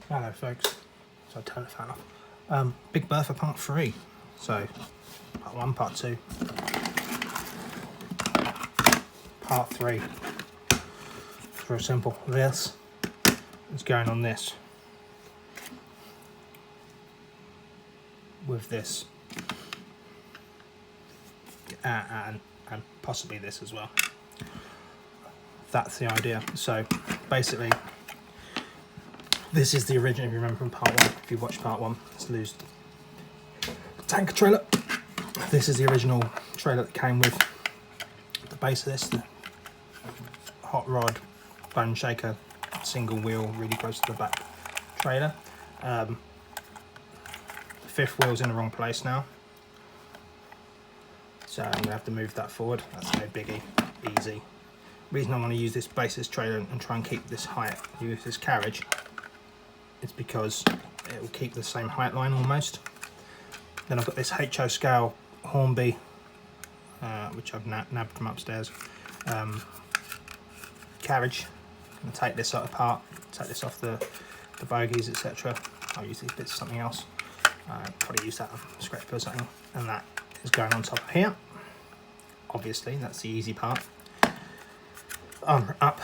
Hello folks, so I turn the fan off. Big Bertha part 3, so part 1, part 2, part 3. It's real simple. This is going on this with this and possibly this as well. That's the idea. So basically this is the original, if you remember from part 1, if you watched part 1, let's lose tanker trailer. This is the original trailer that came with the base of this, the hot rod, bone shaker, single wheel, really close to the back trailer. The fifth wheel's in the wrong place now, so I'm going to have to move that forward. That's no biggie, easy. The reason I want to use this basis trailer and try and keep this height, use this carriage, it's because it will keep the same height line almost. Then I've got this HO scale Hornby, which I've nabbed from upstairs, carriage. I'm going to take this apart, take this off the bogies, etc. I'll use these bits for something else. Probably use that scraper or something. And that is going on top of here. Obviously, that's the easy part. Armour up,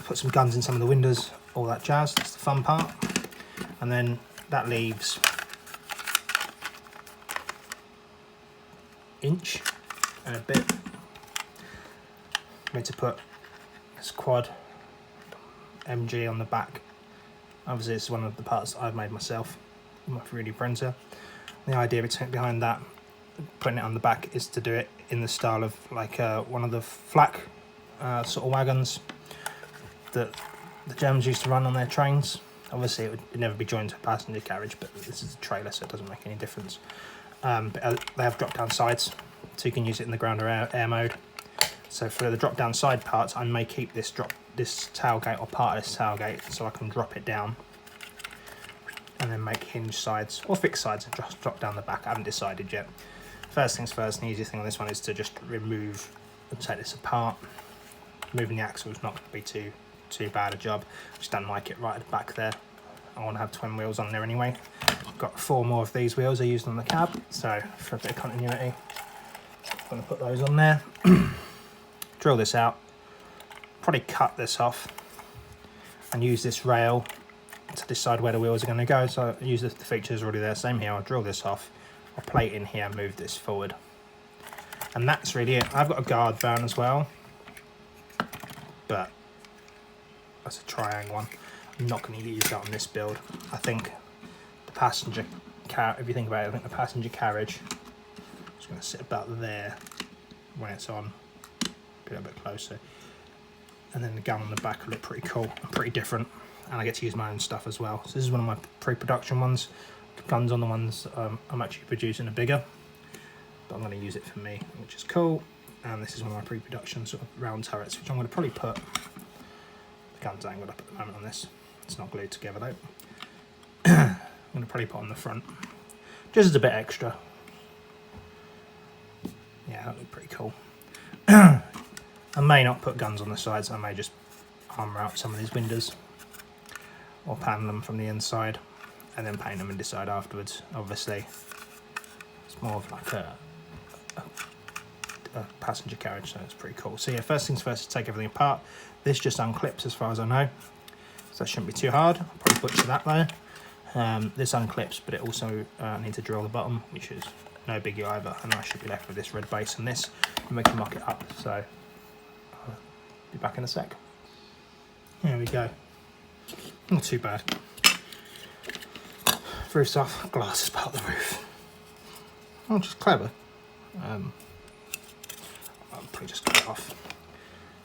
put some guns in some of the windows, all that jazz, that's the fun part. And then that leaves inch and a bit. I'm going to put this quad MG on the back. Obviously it's one of the parts that I've made myself with my 3D printer. The idea behind that, putting it on the back, is to do it in the style of like one of the flak sort of wagons that the Germans used to run on their trains. Obviously it would never be joined to a passenger carriage, but this is a trailer, so it doesn't make any difference. But they have drop down sides, so you can use it in the ground or air mode. So for the drop down side parts, I may keep this tailgate or part of this tailgate, so I can drop it down and then make hinge sides or fixed sides and just drop down the back. I haven't decided yet. First things first, the easiest thing on this one is to just remove and take this apart. Moving the axle is not going to be too bad a job. Just don't like it right at the back there. I want to have twin wheels on there anyway. I've got 4 more of these wheels I used on the cab, so for a bit of continuity, I'm going to put those on there. Drill this out, probably cut this off and use this rail to decide where the wheels are going to go. So I use the features already there. Same here, I'll drill this off, I'll plate in here, move this forward, and that's really it. I've got a guard van as well, but that's a triangle one. I'm not going to use that on this build. I think the passenger if you think about it, I think the passenger carriage is going to sit about there when it's on, be a bit closer, and then the gun on the back will look pretty cool and pretty different, and I get to use my own stuff as well. So this is one of my pre-production ones. The guns on the ones I'm actually producing are bigger, but I'm going to use it for me, which is cool. And this is one of my pre-production sort of round turrets, which I'm going to probably put, the gun's angled up at the moment on this, it's not glued together though. I'm going to probably put on the front, just as a bit extra. Yeah, that look pretty cool. I may not put guns on the sides, I may just armour out some of these windows, or panel them from the inside, and then paint them and decide afterwards. Obviously, it's more of like a passenger carriage, so it's pretty cool. So yeah, first things first is take everything apart. This just unclips as far as I know, so that shouldn't be too hard. I'll probably butcher that though. This unclips, but it also needs to drill the bottom, which is no biggie either, and I should be left with this red base and this, and we can mock it up. So I'll be back in a sec. Here we go. Not too bad. Roof's off, glass is part of the roof. Oh, just clever. I'll probably just cut it off.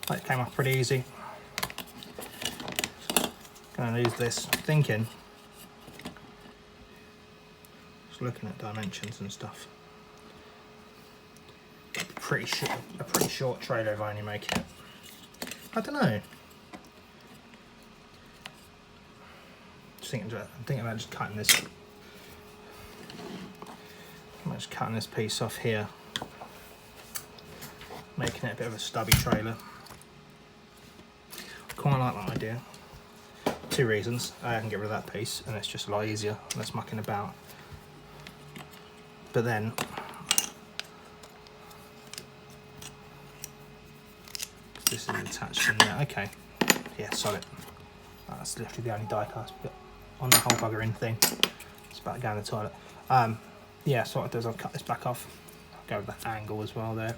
That came off pretty easy. Gonna use this, thinking, just looking at dimensions and stuff. A pretty short trailer if I only make it. I don't know. I'm thinking about just cutting this. I'm just cutting this piece off here, making it a bit of a stubby trailer. I quite like that idea. 2 reasons. I can get rid of that piece and it's just a lot easier, less mucking about. But then this is attached in there. Okay, yeah, solid. That's literally the only die cast bit on the whole buggering thing. It's about to go in the toilet. Yeah, so what I'll do is I'll cut this back off. I'll go with that angle as well there.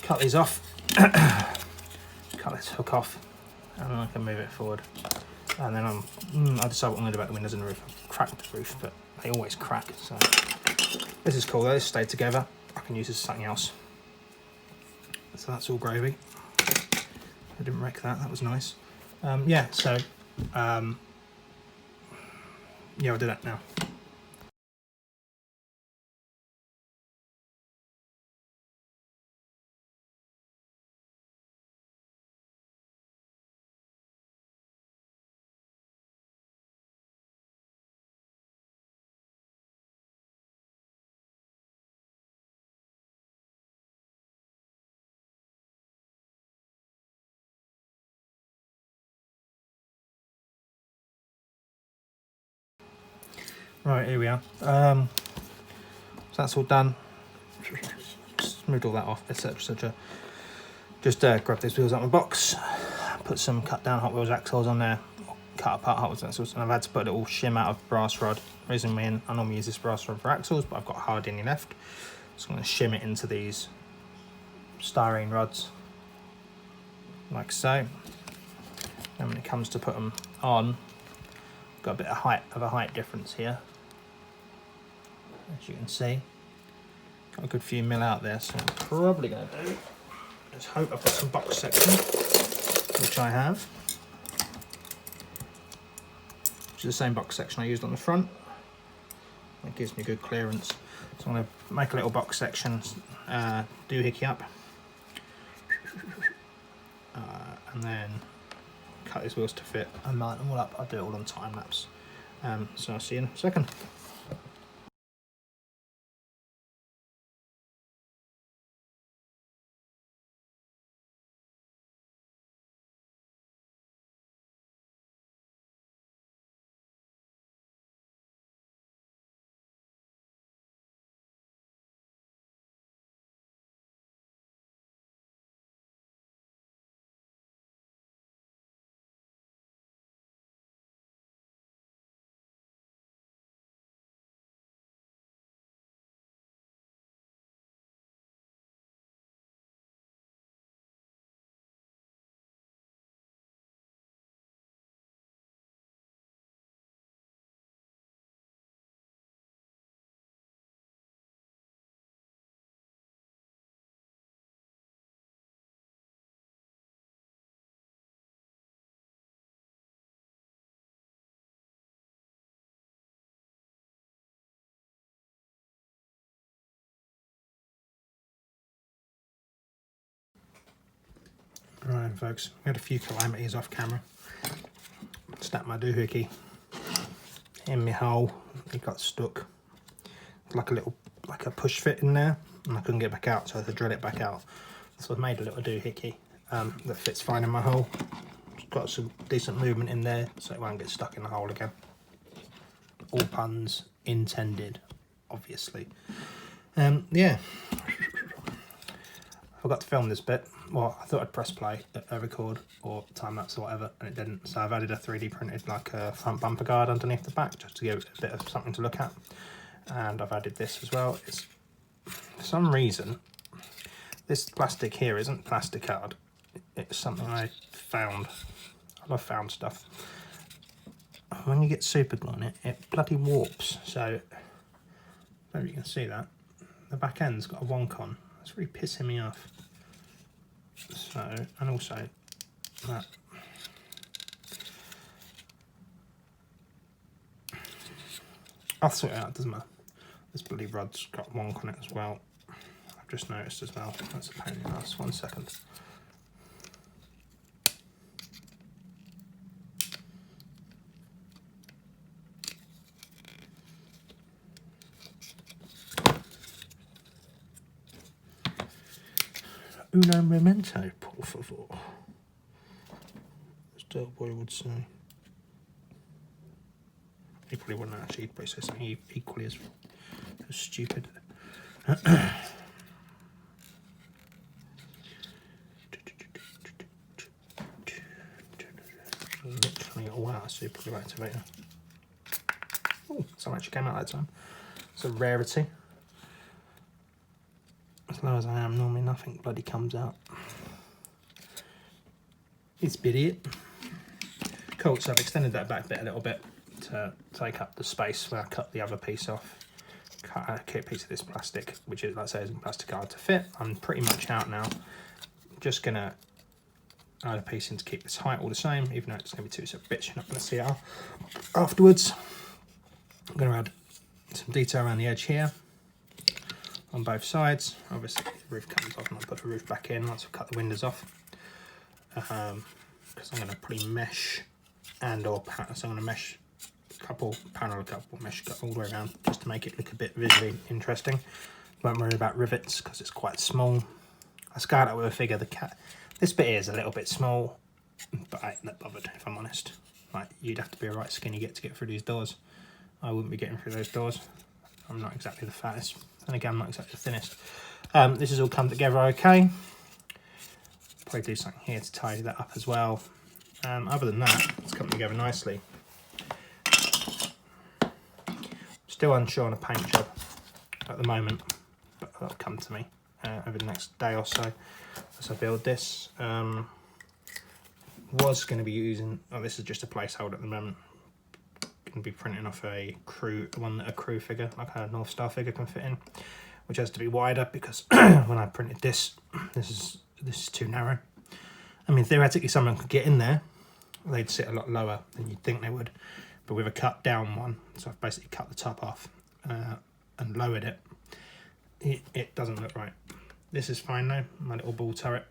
Cut these off. Cut this hook off, and then I can move it forward. And then I decide what I'm going to do about the windows and the roof. I've cracked the roof, but they always crack. So this is cool though. This stayed together. I can use this as something else. So that's all gravy. I didn't wreck that. That was nice. Yeah. So yeah, I'll do that now. Right, here we are. So that's all done. Just moved all that off, etc, etc. Just grab these wheels out of my box, put some cut down Hot Wheels axles on there, cut apart Hot Wheels axles, and I've had to put a little shim out of brass rod. Reason being, I normally use this brass rod for axles, but I've got hardinny left. So I'm going to shim it into these styrene rods, like so. And when it comes to put them on, got a bit of height difference here. As you can see, got a good few mil out there, so I'm probably going to do, just hope I've got some box section, which I have, which is the same box section I used on the front. That gives me good clearance. So I'm going to make a little box section, doohickey up, and then cut these wheels to fit and mount them all up. I'll do it all on time lapse. So I'll see you in a second. Right folks, we had a few calamities off camera. Snapped my doohickey in my hole, it got stuck. Like a push fit in there, and I couldn't get back out, so I had to drill it back out. So I've made a little doohickey that fits fine in my hole. It's got some decent movement in there, so it won't get stuck in the hole again. All puns intended, obviously. Yeah. I forgot to film this bit. Well, I thought I'd press play, record, or time lapse or whatever, and it didn't. So I've added a 3D printed like a front bumper guard underneath the back, just to give it a bit of something to look at. And I've added this as well. It's, for some reason, this plastic here isn't plastic hard. It's something I found. I love found stuff. When you get super glue on it, it bloody warps. So, maybe you can see that. The back end's got a wonk on. It's really pissing me off. So, and also that. I'll sort it out, doesn't matter. This bloody rod's got wonk on it as well. I've just noticed as well. That's a pain in the ass. 1 second. Uno momento, por favor. Just Del Boy would say. He probably wouldn't actually, he'd probably say something equally as stupid. Literally all out of super glue activator. Oh, some actually came out that time. It's a rarity. As low as I am, normally nothing bloody comes out. It's idiot. Cool, so I've extended that back bit a little bit to take up the space where I cut the other piece off. Cut a kit piece of this plastic, which is, like I say, is plastic hard to fit. I'm pretty much out now. I'm just gonna add a piece in to keep this height all the same, even though it's gonna be two separate bits. You're not gonna see it afterwards. I'm gonna add some detail around the edge here on both sides. Obviously, the roof comes off and I'll put the roof back in once I've cut the windows off. Because I'm gonna probably mesh so I'm gonna mesh parallel couple mesh all the way around just to make it look a bit visually interesting. Won't worry about rivets because it's quite small. I scaled it with a figure. This bit here is a little bit small, but I ain't that bothered if I'm honest. Like, you'd have to be a right skinny to get through these doors. I wouldn't be getting through those doors. I'm not exactly the fattest, and again I'm not exactly the thinnest. This has all come together okay. Probably do something here to tidy that up as well. Other than that, it's come together nicely. Still unsure on a paint job at the moment, but that'll come to me over the next day or so as I build this. Was going to be using, this is just a placeholder at the moment. Going to be printing off a crew figure, like a North Star figure can fit in, which has to be wider because when I printed this is too narrow. I mean, theoretically someone could get in there, they'd sit a lot lower than you'd think they would, but with a cut down one, so I've basically cut the top off and lowered it, it doesn't look right. This is fine though, my little ball turret.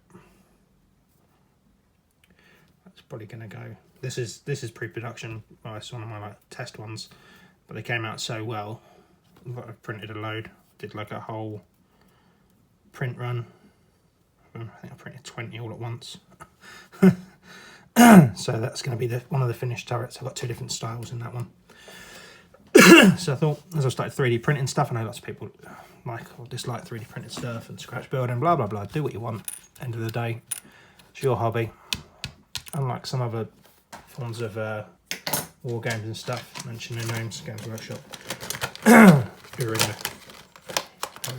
That's probably gonna go. This is pre-production. Well, it's one of my test ones, but they came out so well that I printed a load. Did like a whole print run. I think I printed 20 all at once. So that's going to be one of the finished turrets. I've got two different styles in that one. So I thought, as I started 3D printing stuff, I know lots of people like or dislike 3D printed stuff and scratch building, blah blah blah. Do what you want. End of the day, it's your hobby. Unlike some other forms of war games and stuff, mentioning names, Games Workshop, who are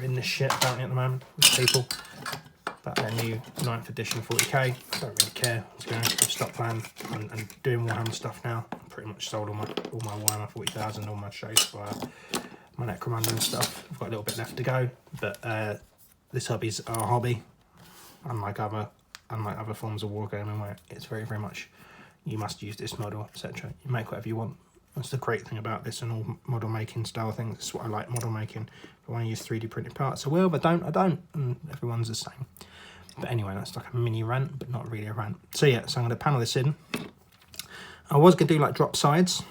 in this shit apparently at the moment with people. About their new 9th edition 40k. Don't really care. I've stopped playing and doing Warhammer stuff now. I've pretty much sold all my Warhammer 40,000, all my shows for my Necromunda and stuff. I've got a little bit left to go, but this hobby's our hobby. Unlike other forms of wargaming where it's very very much you must use this model, etc. You make whatever you want. That's the great thing about this and all model making style things. That's what I like, model making. If I want to use 3D printed parts, I will, but I don't. And everyone's the same. But anyway, that's like a mini rant, but not really a rant. So yeah, so I'm going to panel this in. I was going to do like drop sides.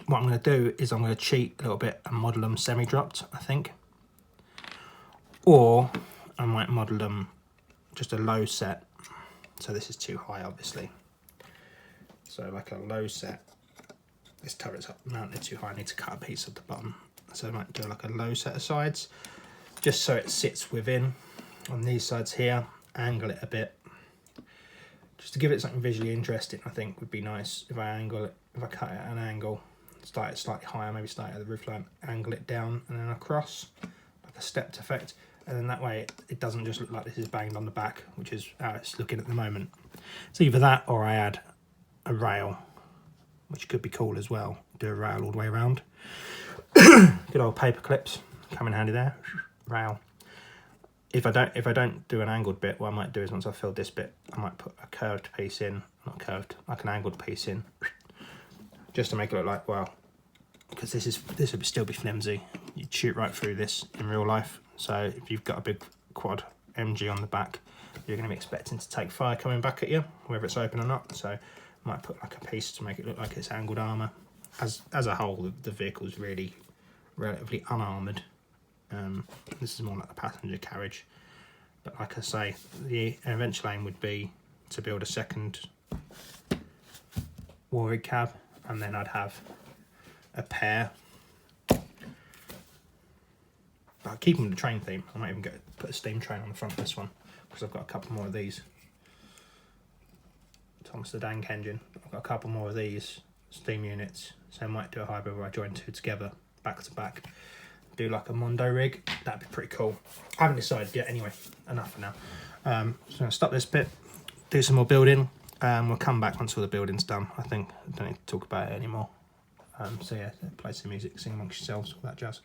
What I'm going to do is I'm going to cheat a little bit and model them semi-dropped, I think. Or I might model them just a low set. So this is too high, obviously. So like a low set. This turret's up mounted too high, I need to cut a piece at the bottom. So I might do like a low set of sides, just so it sits within on these sides here, angle it a bit. Just to give it something visually interesting, I think would be nice if I angle it, if I cut it at an angle, start it slightly higher, maybe start it at the roof line, angle it down and then across, like a stepped effect. And then that way it doesn't just look like this is banged on the back, which is how it's looking at the moment. So either that or I add a rail, which could be cool as well. Do a rail all the way around. Good old paper clips come in handy there. Rail. If I don't do an angled bit, what I might do is once I've filled this bit, I might put a curved piece in, not curved, like an angled piece in, just to make it look like, well, because this would still be flimsy. You'd shoot right through this in real life. So if you've got a big quad MG on the back, you're going to be expecting to take fire coming back at you, whether it's open or not. So might put like a piece to make it look like it's angled armour. As a whole, the vehicle's really relatively unarmoured. This is more like a passenger carriage. But like I say, the eventual aim would be to build a second Warwick cab, and then I'd have a pair. But I'll keep them the train theme. I might even put a steam train on the front of this one, because I've got a couple more of these. Thomas the Dank engine. I've got a couple more of these steam units, so I might do a hybrid where I join two together, back to back. Do like a Mondo rig. That'd be pretty cool. I haven't decided yet anyway. Enough for now. So I'm going to stop this bit, do some more building. We'll come back once all the building's done. I think I don't need to talk about it anymore. So yeah, play some music, sing amongst yourselves, all that jazz.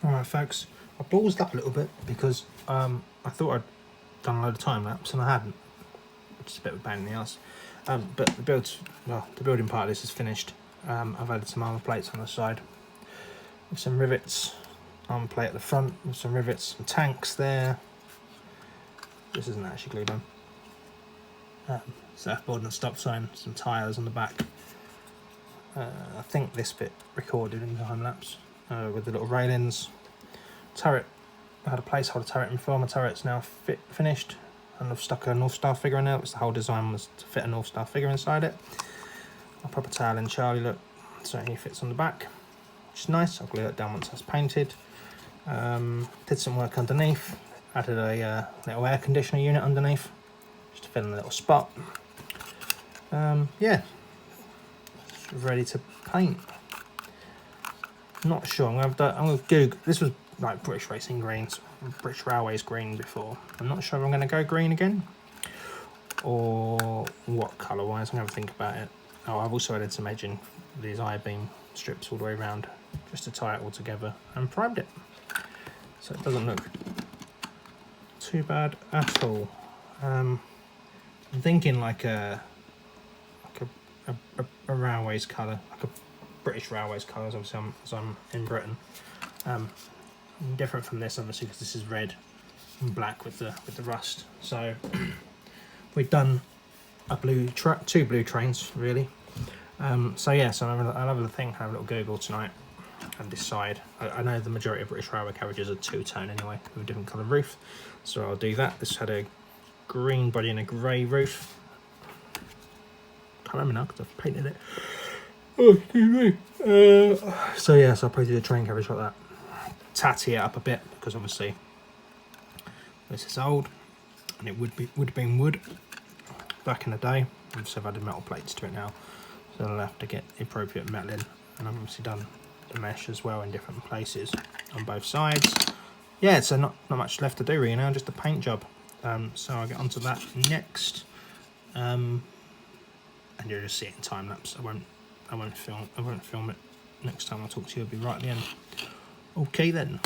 Alright folks, I ballsed up a little bit because I thought I'd done a load of time lapse and I hadn't, which is a bit of a pain in the ass. But the building part of this is finished. I've added some armour plates on the side with some rivets, armour plate at the front with some rivets, some tanks there. This isn't actually glued on. Surfboard and a stop sign, some tyres on the back. I think this bit recorded in time lapse. With the little railings. Turret, I had a placeholder turret before, my turret's now finished, and I've stuck a North Star figure in there, which the whole design was to fit a North Star figure inside it. I'll pop a tail in Charlie look, so he fits on the back, which is nice. I'll glue it down once that's painted. Did some work underneath, added a little air conditioner unit underneath, just to fill in a little spot. Yeah, ready to paint. Not sure. I'm gonna Google. This was like British Racing Greens, British Railways green before. I'm not sure if I'm going to go green again or what colour wise. I'm going to think about it. Oh, I've also added some edging, these I-beam strips all the way around, just to tie it all together, and primed it, so it doesn't look too bad at all. I'm thinking like a Railways colour, like a British Railways colours, obviously as I'm in Britain. Different from this obviously because this is red and black with the rust. So we've done a two blue trains really. So yeah, so I'll have a think, have a little Google tonight and decide. I know the majority of British Railway carriages are two-tone anyway with a different colour roof, so I'll do that. This had a green body and a grey roof. Can't remember now because I've painted it. Oh, excuse me. So yeah, so I'll probably do the train carriage like that. Tatty it up a bit because obviously this is old and it would have been wood back in the day. Obviously I've added metal plates to it now, so I'll have to get the appropriate metal in, and I've obviously done the mesh as well in different places on both sides. Yeah, so not much left to do really now, just a paint job. So I'll get onto that next, and you'll just see it in time lapse. I won't film it next time I talk to you. It'll be right at the end. Okay then.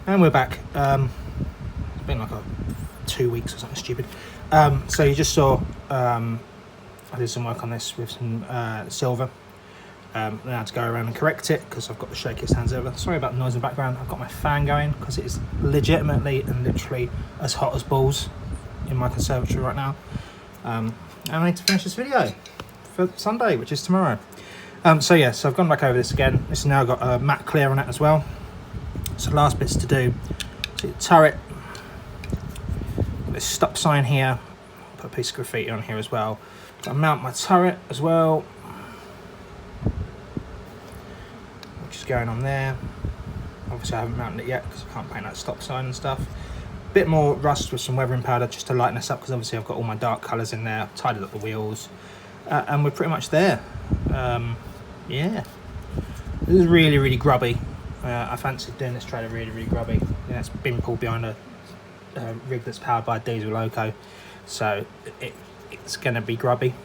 And we're back. It's been like 2 weeks or something stupid. So you just saw I did some work on this with some silver. Then I had to go around and correct it because I've got the shakiest hands ever. Sorry about the noise in the background. I've got my fan going because it is legitimately and literally as hot as balls in my conservatory right now. And I need to finish this video for Sunday, which is tomorrow. So I've gone back over this again. This has now got a matte clear on it as well. So last bits to do. So the turret, this stop sign here. Put a piece of graffiti on here as well. Got to mount my turret as well, which is going on there. Obviously I haven't mounted it yet because I can't paint that stop sign and stuff. Bit more rust with some weathering powder just to lighten this up because obviously I've got all my dark colours in there. I've tidied up the wheels, and we're pretty much there. Yeah, this is really grubby. I fancied doing this trailer really grubby. Yeah, it's been pulled behind a rig that's powered by a diesel loco, so it's going to be grubby.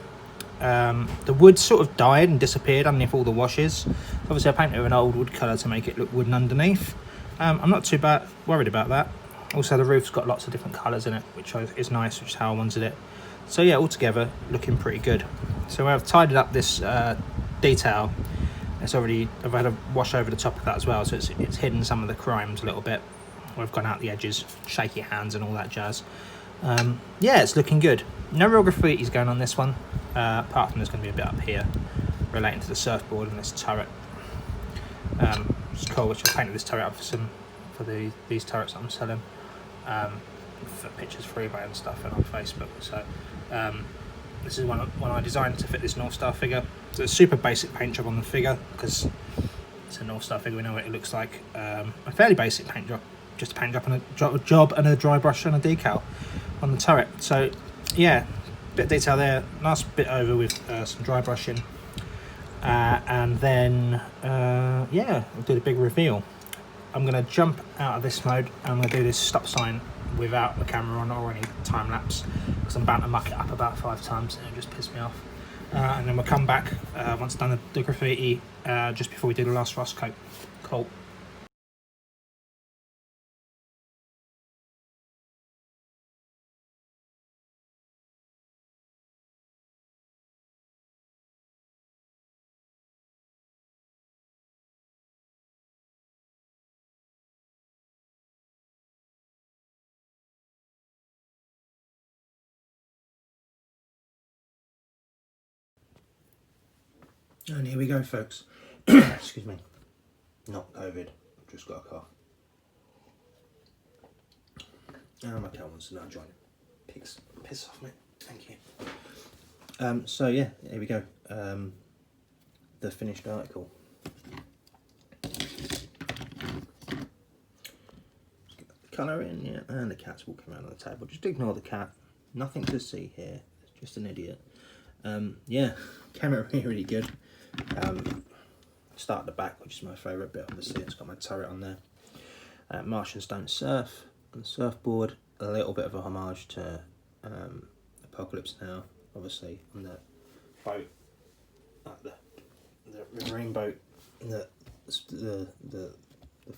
The wood sort of died and disappeared underneath all the washes. Obviously I painted it with an old wood colour to make it look wooden underneath. I'm not too worried about that. Also the roof's got lots of different colours in it, which is nice, which is how I wanted it. So yeah, altogether looking pretty good. So I've tidied up this detail. I've had a wash over the top of that as well, so it's hidden some of the crimes a little bit. I've gone out the edges, shaky hands and all that jazz. Yeah, it's looking good. No real graffiti's going on this one, apart from there's going to be a bit up here relating to the surfboard and this turret. It's cool, which I painted this turret up for these turrets that I'm selling, for pictures for eBay and stuff and on Facebook. So this is one I designed to fit this North Star figure. So it's a super basic paint job on the figure because it's a North Star figure, we know what it looks like. A fairly basic paint job, just a paint job and a dry brush and a decal on the turret. So yeah, bit of detail there, nice bit over with some dry brushing, and then yeah, we'll do the big reveal. I'm going to jump out of this mode and I'm going to do this stop sign without the camera on or any time lapse because I'm bound to muck it up about 5 times and it just pissed me off. And then we'll come back once I've done the graffiti just before we do the last rust coat. Cool. And here we go, folks. Excuse me. Not COVID, just got a cough. And my cat wants to know join. Piss off, mate. Thank you. So yeah, here we go. The finished article. Colour in, yeah, and the cat's walking around on the table. Just ignore the cat. Nothing to see here. It's just an idiot. Yeah, camera really good. Start at the back, which is my favourite bit. Obviously, it's got my turret on there. Martians don't surf. On the surfboard, a little bit of a homage to Apocalypse Now. Obviously, on the boat, the marine boat, the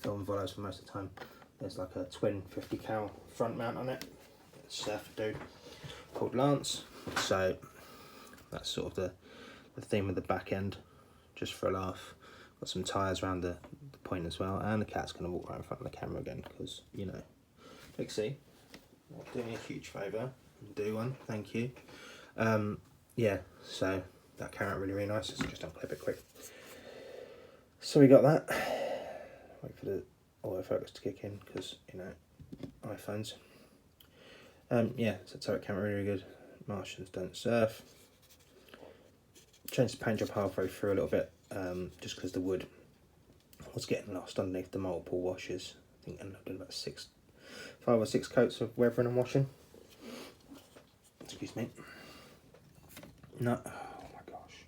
film follows for most of the time. There's like a twin 50 cal front mount on it. Surfer dude called Lance. So that's sort of the theme of the back end, just for a laugh. Got some tyres around the point as well, and the cat's going to walk right in front of the camera again because, you know, Pixie, do me a huge favour and do one, thank you. Yeah, so that came out really nice. Let's just unclip it quick. So we got that. Wait for the autofocus to kick in because, you know, iPhones. Yeah, so turret camera really good. Martians don't surf. Changed the paint job halfway through a little bit, just because the wood was getting lost underneath the multiple washes. I think I ended up doing about 5 or 6 coats of weathering and washing. Excuse me. No, oh my gosh.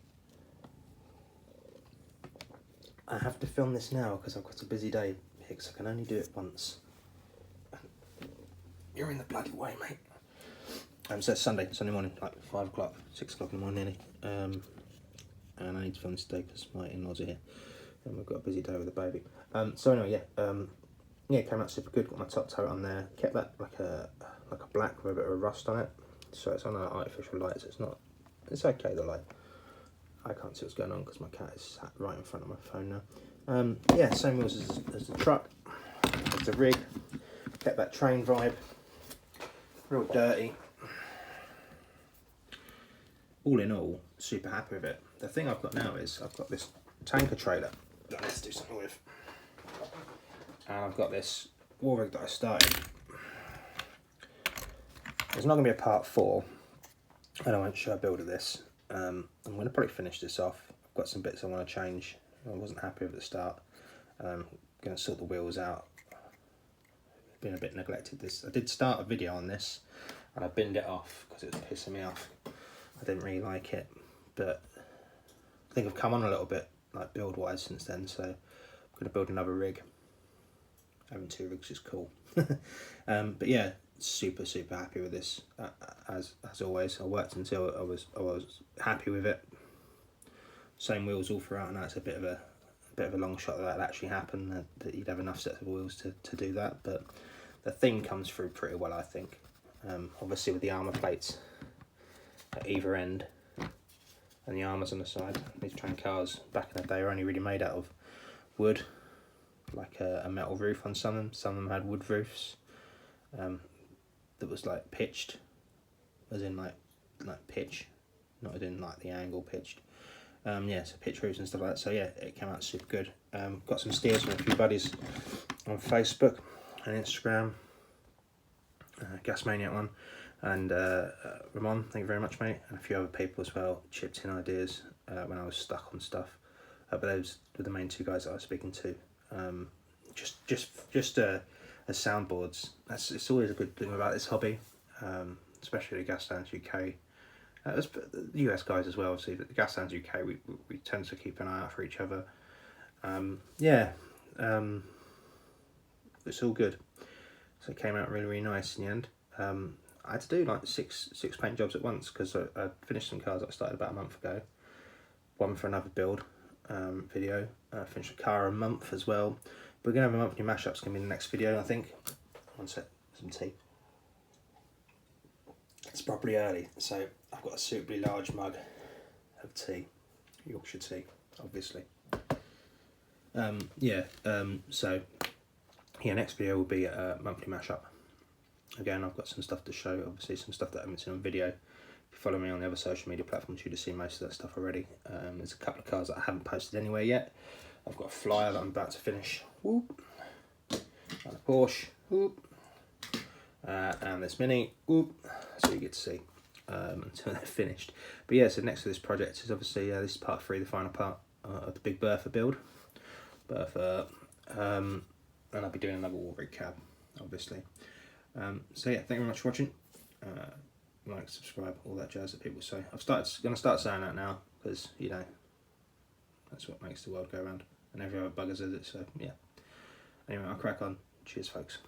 I have to film this now because I've got a busy day, Hicks. I can only do it once. You're in the bloody way, mate. So it's Sunday morning, like 5 o'clock, 6 o'clock in the morning nearly. And I need to film this today because my in-laws are here and we've got a busy day with the baby. So anyway, yeah, yeah, it came out super good. Got my top turret on there. Kept that like a black with a bit of a rust on it. So it's on an artificial light, so it's okay, the light. I can't see what's going on because my cat is sat right in front of my phone now. Yeah, same wheels as the truck, as the rig. Kept that train vibe. Real dirty. All in all, super happy with it. The thing I've got now is I've got this tanker trailer that I need to do something with. And I've got this wall rig that I started. There's not going to be a part 4, and I won't show a build of this. I'm going to probably finish this off. I've got some bits I want to change. I wasn't happy with at the start. Going to sort the wheels out. Been a bit neglected. I did start a video on this, and I binned it off because it was pissing me off. I didn't really like it, but I think I've come on a little bit, like build wise, since then. So I'm going to build another rig. Having 2 rigs is cool. But yeah, super happy with this. As always, I worked until I was happy with it. Same wheels all throughout. Now it's a bit of a long shot that actually happened, that you'd have enough sets of wheels to do that. But the thing comes through pretty well, I think. Obviously with the armour plates at either end and the armours on the side. These train cars back in the day were only really made out of wood, like a metal roof on some of them. Some of them had wood roofs that was like pitched, as in like pitch, not as in like the angle pitched. Yeah, so pitch roofs and stuff like that. So yeah, it came out super good. Got some steers from a few buddies on Facebook and Instagram. Gas Maniac one, and Ramon, thank you very much, mate, and a few other people as well chipped in ideas when I was stuck on stuff. But those were the main 2 guys that I was speaking to. Just as soundboards. It's always a good thing about this hobby, especially the Gaslands UK. The US guys as well. Obviously, the Gaslands UK, we tend to keep an eye out for each other. Yeah, it's all good. So it came out really nice in the end. I had to do like six paint jobs at once because I finished some cars that I started about a month ago. One for another build video. Finished a car a month as well. We're going to have a monthly mashup. It's going to be the next video, I think. One sec, some tea. It's probably early, so I've got a suitably large mug of tea. Yorkshire tea, obviously. So next video will be a monthly mashup. Again, I've got some stuff to show, obviously some stuff that I haven't seen on video. If you follow me on the other social media platforms, you'd have seen most of that stuff already. There's a couple of cars that I haven't posted anywhere yet. I've got a Flyer that I'm about to finish. Whoop. And a Porsche. Whoop. And this Mini. Whoop. So you get to see until they're finished. But yeah, so next to this project is obviously, this is part 3, the final part of the big Bertha build. Bertha. And I'll be doing another wall rig cab, obviously. So yeah, thank you very much for watching. Like, subscribe, all that jazz that people say. I'm going to start saying that now, because, you know, that's what makes the world go round. And every other bugger says it, so yeah. Anyway, I'll crack on. Cheers, folks.